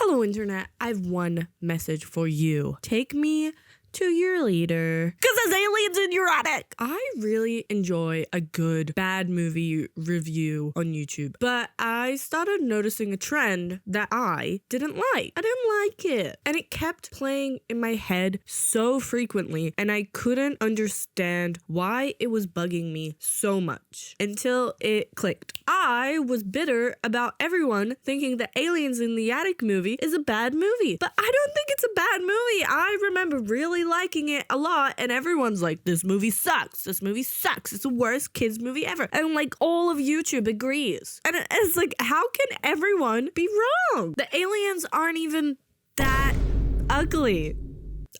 Hello, internet. I have one message for you. Take me to your leader. Because there's aliens in your attic. I really enjoy a good bad movie review on YouTube. But I started noticing a trend that I didn't like. I didn't like it. And it kept playing in my head so frequently. And I couldn't understand why it was bugging me so much. Until it clicked. I was bitter about everyone thinking that Aliens in the Attic movie is a bad movie. But I don't think it's a bad movie. I remember really liking it a lot, and everyone's like, this movie sucks. This movie sucks. It's the worst kids movie ever. And like all of YouTube agrees. And it's like, how can everyone be wrong? The aliens aren't even that ugly.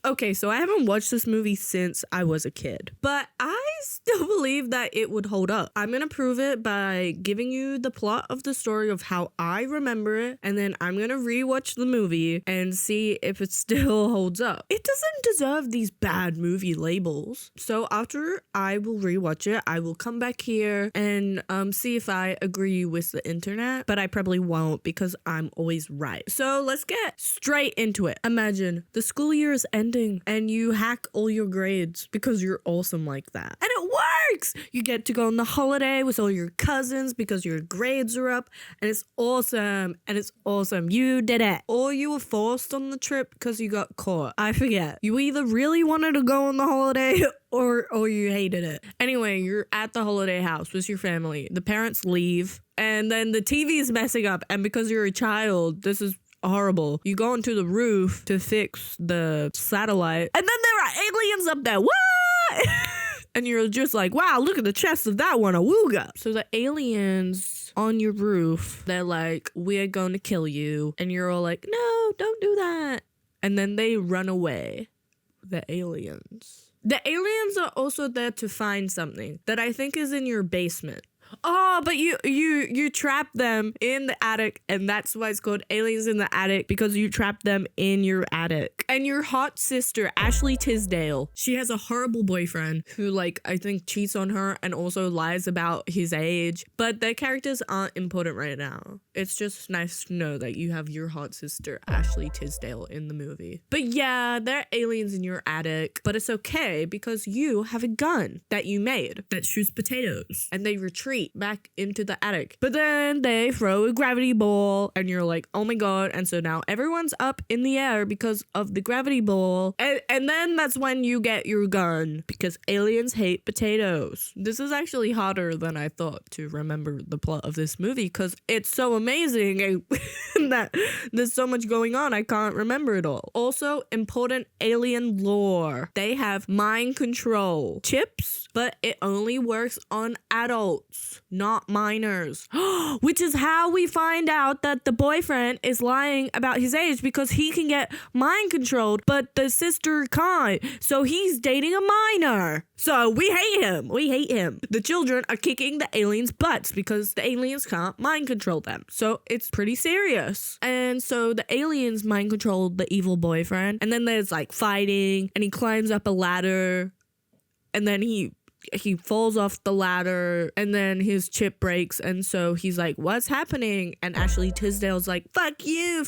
Okay, so I haven't watched this movie since I was a kid, but I still believe that it would hold up. I'm gonna prove it by giving you the plot of the story of how I remember it, and then I'm gonna rewatch the movie and see if it still holds up. It doesn't deserve these bad movie labels. So after I will rewatch it, I will come back here and see if I agree with the internet, but I probably won't because I'm always right. So let's get straight into it. Imagine the school year is ending and you hack all your grades because you're awesome like that. And it works! You get to go on the holiday with all your cousins because your grades are up, and it's awesome. And it's awesome. You did it. Or you were forced on the trip because you got caught. I forget. You either really wanted to go on the holiday or you hated it. Anyway, you're at the holiday house with your family. The parents leave and then the TV is messing up, and because you're a child, this is horrible. You go onto the roof to fix the satellite, and then there are aliens up there. What? And you're just like, wow, look at the chest of that one, awooga. So the aliens on your roof, they're like, we're going to kill you. And you're all like, no, don't do that. And then they run away. The aliens. The aliens are also there to find something that I think is in your basement. Oh, but you trap them in the attic, and that's why it's called Aliens in the Attic, because you trap them in your attic. And your hot sister, Ashley Tisdale, she has a horrible boyfriend who, like, I think cheats on her and also lies about his age, but their characters aren't important right now. It's just nice to know that you have your hot sister, Ashley Tisdale, in the movie. But yeah, there are aliens in your attic, but it's okay because you have a gun that you made that shoots potatoes, and they retreat back into the attic. But then they throw a gravity ball and you're like, oh my god. And so now everyone's up in the air because of the gravity ball. And then that's when you get your gun, because aliens hate potatoes. This is actually harder than I thought to remember the plot of this movie because it's so amazing that there's so much going on. I can't remember it all. Also, important alien lore. They have mind control chips, but it only works on adults, not minors. Which is how we find out that the boyfriend is lying about his age, because he can get mind controlled, but the sister can't. So he's dating a minor. So we hate him. We hate him. The children are kicking the aliens' butts because the aliens can't mind control them. So it's pretty serious. And so the aliens mind control the evil boyfriend. And then there's like fighting, and he climbs up a ladder, and then he falls off the ladder, and then his chip breaks, and so he's like, what's happening? And Ashley Tisdale's like, fuck you.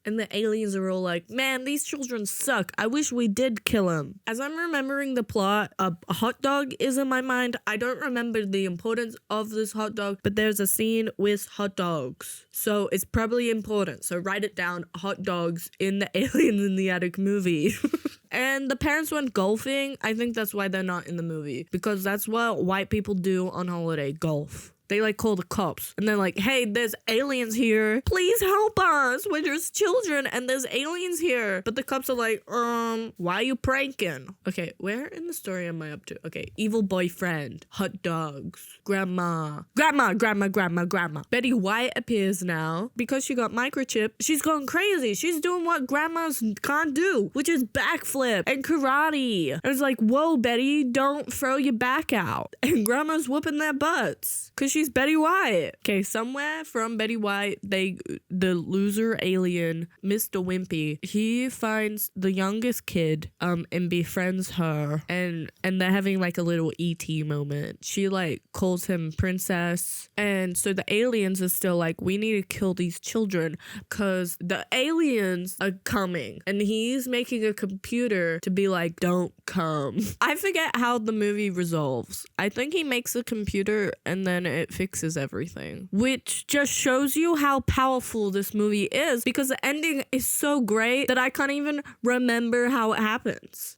And the aliens are all like, man, these children suck. I wish we did kill him. As I'm remembering the plot, a hot dog is in my mind. I don't remember the importance of this hot dog, but there's a scene with hot dogs, so it's probably important. So write it down, hot dogs in the Aliens in the Attic movie. And the parents went golfing. I think that's why they're not in the movie, because that's what white people do on holiday, golf. They like call the cops and they're like, hey, there's aliens here. Please help us. We're just children and there's aliens here. But the cops are like, why are you pranking? Okay, where in the story am I up to? Okay, evil boyfriend, hot dogs, grandma. Betty White appears now because she got microchipped. She's going crazy. She's doing what grandmas can't do, which is backflip and karate. And it's like, whoa, Betty, don't throw your back out. And grandma's whooping their butts because she's she's Betty White. Okay, somewhere from Betty White, the loser alien, Mr. Wimpy, he finds the youngest kid and befriends her, and they're having like a little E.T. moment. She like calls him princess, and so the aliens are still like, we need to kill these children because the aliens are coming, and he's making a computer to be like, don't come. I forget how the movie resolves. I think he makes a computer and then it fixes everything, which just shows you how powerful this movie is, because the ending is so great that I can't even remember how it happens.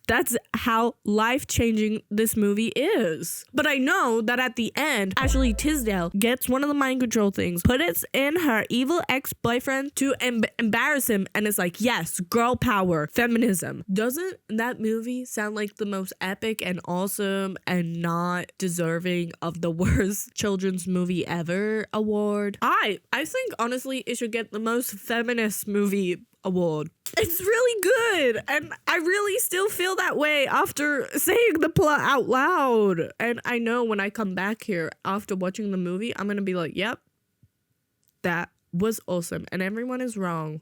That's how life-changing this movie is. But I know that at the end, Ashley Tisdale gets one of the mind control things, put it in her evil ex-boyfriend to embarrass him, and it's like, yes, girl power, feminism. Doesn't that movie sound like the most epic and awesome and not deserving of the worst children's movie ever award? I think, honestly, it should get the most feminist movie award. It's really good, and I really still feel that way after saying the plot out loud. And I know when I come back here after watching the movie, I'm gonna be like, yep, that was awesome, and everyone is wrong.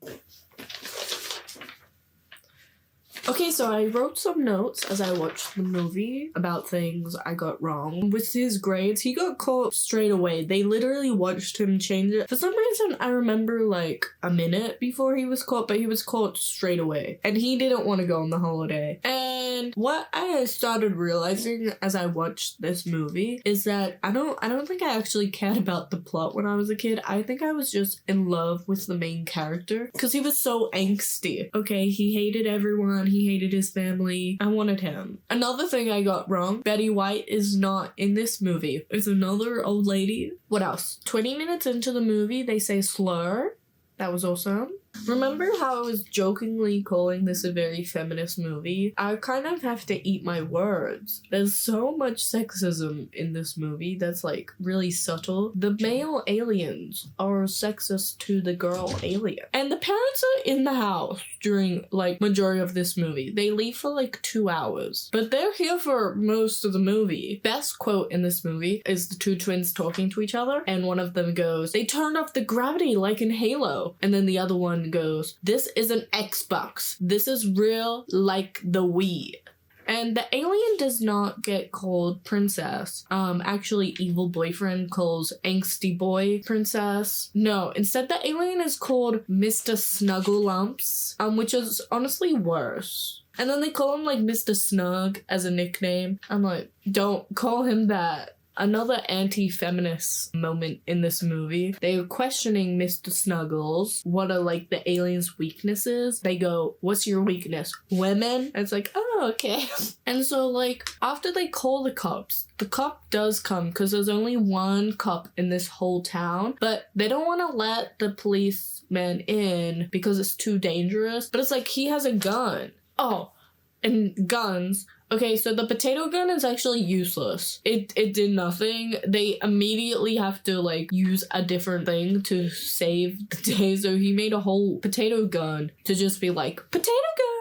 Okay, so I wrote some notes as I watched the movie about things I got wrong. With his grades, he got caught straight away. They literally watched him change it. For some reason, I remember like a minute before he was caught, but he was caught straight away. And he didn't want to go on the holiday. And what I started realizing as I watched this movie is that I don't think I actually cared about the plot when I was a kid. I think I was just in love with the main character because he was so angsty. Okay, he hated everyone. He hated his family. I wanted him. Another thing I got wrong, Betty White is not in this movie. It's another old lady. What else? 20 minutes into the movie, they say slur. That was awesome. Remember how I was jokingly calling this a very feminist movie? I kind of have to eat my words. There's so much sexism in this movie that's like really subtle. The male aliens are sexist to the girl alien. And the parents are in the house during like majority of this movie. They leave for like 2 hours, but they're here for most of the movie. Best quote in this movie is the two twins talking to each other, and one of them goes, "They turned off the gravity like in Halo." And then the other one goes, "This is an Xbox. This is real like the Wii." And the alien does not get called princess. Actually, evil boyfriend calls angsty boy princess. No, instead the alien is called Mr. Snugglelumps, which is honestly worse. And then they call him like Mr. Snug as a nickname. I'm like, don't call him that. Another anti-feminist moment in this movie, they were questioning Mr. Snuggles. What are like the aliens' weaknesses? They go, "What's your weakness? Women?" And it's like, oh, okay. And so like after they call the cops, the cop does come because there's only one cop in this whole town, but they don't want to let the policeman in because it's too dangerous. But it's like he has a gun. Oh, and guns. Okay, so the potato gun is actually useless. It did nothing. They immediately have to like use a different thing to save the day. So he made a whole potato gun to just be like, potato gun!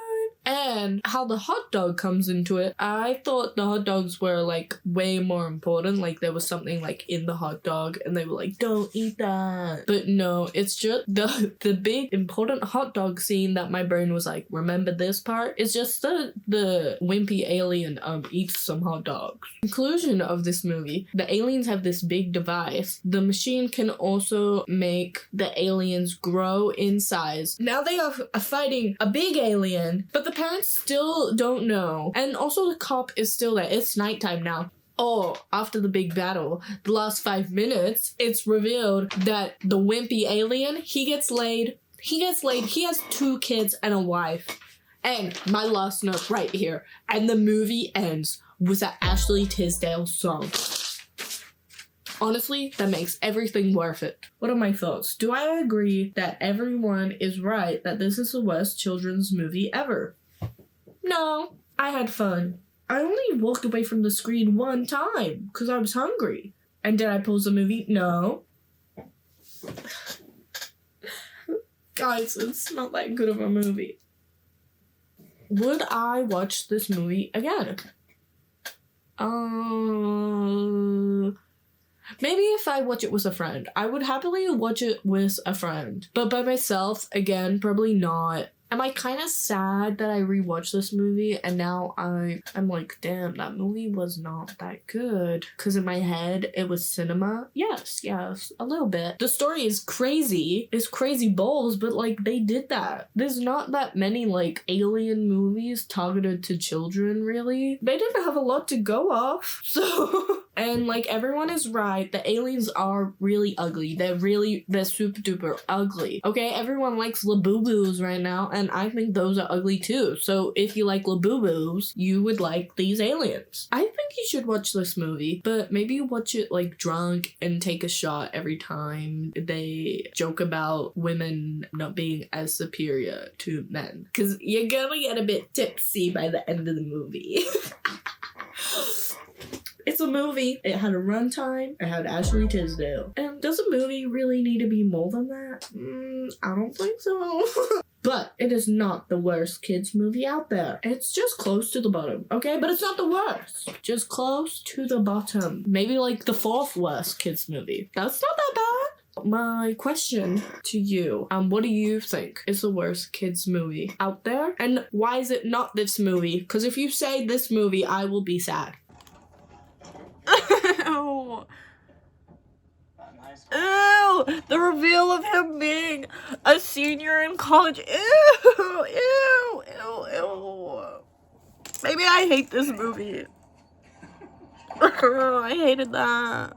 And how the hot dog comes into it, I thought the hot dogs were like way more important. Like there was something like in the hot dog and they were like, don't eat that. But no, it's just the big important hot dog scene that my brain was like, remember this part? It's just the wimpy alien eats some hot dogs. Conclusion of this movie, the aliens have this big device. The machine can also make the aliens grow in size. Now they are fighting a big alien, but the parents still don't know. And also the cop is still there. It's nighttime now. Oh, after the big battle, the last 5 minutes, it's revealed that the wimpy alien, he gets laid. He has 2 kids and a wife. And my last note right here. And the movie ends with an Ashley Tisdale song. Honestly, that makes everything worth it. What are my thoughts? Do I agree that everyone is right that this is the worst children's movie ever? No, I had fun. I only walked away from the screen one time because I was hungry. And did I pause the movie? No. Guys, it's not that good of a movie. Would I watch this movie again? Maybe if I watch it with a friend, I would happily watch it with a friend. But by myself, again, probably not. Am I kind of sad that I rewatched this movie and now I'm like, damn, that movie was not that good? Because in my head, it was cinema. Yes, a little bit. The story is crazy. It's crazy balls, but like they did that. There's not that many like alien movies targeted to children, really. They didn't have a lot to go off. So, and like everyone is right. The aliens are really ugly. They're super duper ugly. Okay, everyone likes Labubu's right now. And I think those are ugly too. So if you like Labubu's, you would like these aliens. I think you should watch this movie, but maybe watch it like drunk and take a shot every time they joke about women not being as superior to men. Because you're gonna get a bit tipsy by the end of the movie. It's a movie. It had a runtime. It had Ashley Tisdale. And does a movie really need to be more than that? I don't think so. But it is not the worst kids movie out there. It's just close to the bottom, okay? But it's not the worst. Just close to the bottom. Maybe like the 4th worst kids movie. That's not that bad. My question to you, what do you think is the worst kids movie out there? And why is it not this movie? Because if you say this movie, I will be sad. Ew. Ew, the reveal of him being a senior in college. Ew. Maybe I hate this movie. I hated that.